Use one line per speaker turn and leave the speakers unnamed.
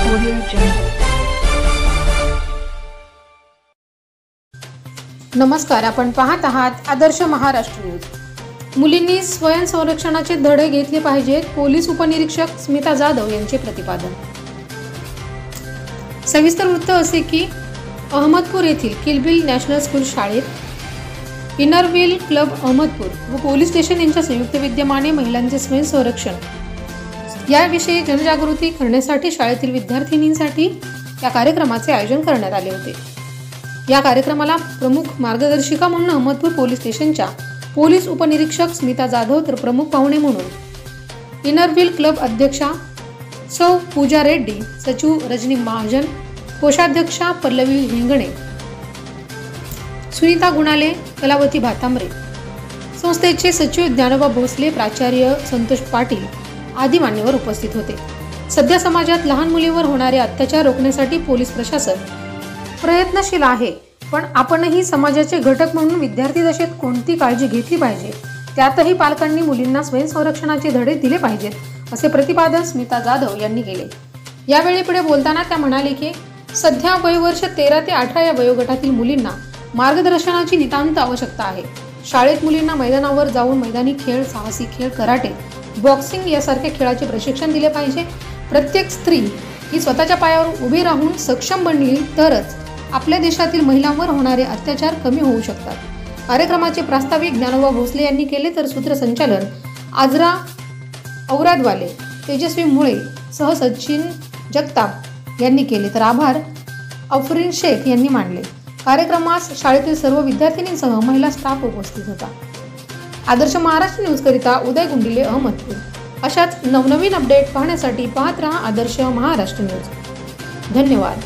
Audio Jungle.
नमस्कार, आपण पाहत आहात आदर्श महाराष्ट्र न्यूज। मुलींनी स्वयं संरक्षणाचे धडे घेतले पाहिजेत, पोलीस उपनिरीक्षक स्मिता जाधव यांचे प्रतिपादन। सविस्तर वृत्त असे की अहमदपूर येथील किलबिल नॅशनल स्कूल शाळेत इनरव्हील क्लब अहमदपूर व पोलीस स्टेशन यांच्या संयुक्त विद्यमाने महिलांचे स्वयं संरक्षण याविषयी जनजागृती करण्यासाठी शाळेतील विद्यार्थिनींसाठी या कार्यक्रमाचे आयोजन करण्यात आले होते। या कार्यक्रमाला प्रमुख मार्गदर्शिका म्हणून अहमदपूर पोलीस स्टेशनच्या पोलीस उपनिरीक्षक स्मिता जाधव तर प्रमुख पाहुणे म्हणून इनरव्हील क्लब अध्यक्षा सौ पूजा रेड्डी, सचिव रजनी महाजन, कोषाध्यक्षा पल्लवी हिंगणे, सुनीता गुणाले, कलावती भातांबरे, संस्थेचे सचिव ज्ञानोबा भोसले, प्राचार्य संतोष पाटील आदी मान्यवर उपस्थित होते। सध्या समाजात लहान मुलींवर होणारे अत्याचार रोखण्यासाठी पोलीस प्रशासन प्रयत्नशील आहे, पण आपणही समाजाचे घटक म्हणून विद्यार्थी दशेत कोणती काळजी घेतली पाहिजे, त्यातही पालकांनी मुलींना स्वयं संरक्षणाचे धडे दिले पाहिजेत, असे प्रतिपादन स्मिता जाधव यांनी केले। यावेळी पुढे बोलताना त्या म्हणाले की सध्या वयवर्ष 13 ते 18 या वयोगटातील मुलींना मार्गदर्शनाची नितांत आवश्यकता आहे। शाळेत मुलींना मैदानावर जाऊन मैदानी खेळ, साहसी खेळ, कराटे, बॉक्सिंग यासारख्या खेळाचे प्रशिक्षण दिले पाहिजे। प्रत्येक स्त्री ही स्वतःच्या पायावर उभी राहून सक्षम बनली तरच आपल्या देशातील महिलांवर होणारे अत्याचार कमी होऊ शकतात। कार्यक्रमाचे प्रास्ताविक ज्ञानोबा भोसले यांनी केले तर सूत्रसंचालन आजरा औरादवाले, तेजस्वी मुळे सह सचिन जगताप यांनी केले तर आभार अफरीन शेख यांनी मानले। कार्यक्रमास शाळेतील सर्व विद्यार्थिनींसह महिला स्टाफ उपस्थित होता। आदर्श महाराष्ट्र न्यूज करिता उदय गुंडिले, अहमदपूर। अशाच नवनवीन अपडेट पाहण्यासाठी पाहत रहा आदर्श महाराष्ट्र न्यूज। धन्यवाद।